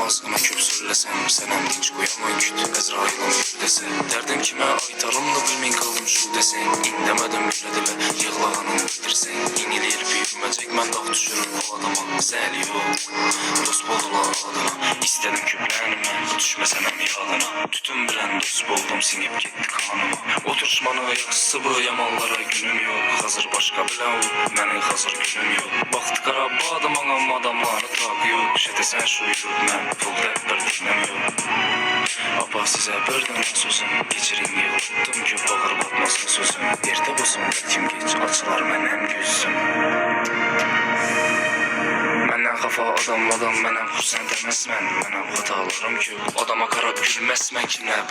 Ağzıma köp söylesem sənəm dinç qoyaman küt Əzrail'ın yürü desə Dərdim kimə aytarım da bilmin qalım şu desən İndəmədim belə dilə yığlağanı bildirsən İniliyir büyüməcək mən dağ düşürüm bu adama Zəli yox dost boldular adına İstədim köplənimə düşməsənəm yadına Tütün bilən dost boldum sinip getdi kanıma Oturuşmanı yaxşısı bu yamanlara günüm yox Hazır başqa bilən o mənim hazır günüm yox Baxtı qara bu adam anam adamları taqı yox Şətəsən şu yürüb mən pul dəbbər dinəm yox Apa sizə bir dənə sözüm Geçirin yığıldım ki bağır batmasın sözüm Ertə bozum bəlkim geç açılar mənim gözüm Məndən xafa adam mənəm xursən deməz mən Mənəm xatalarım ki adama qarab gülməz mən kimlə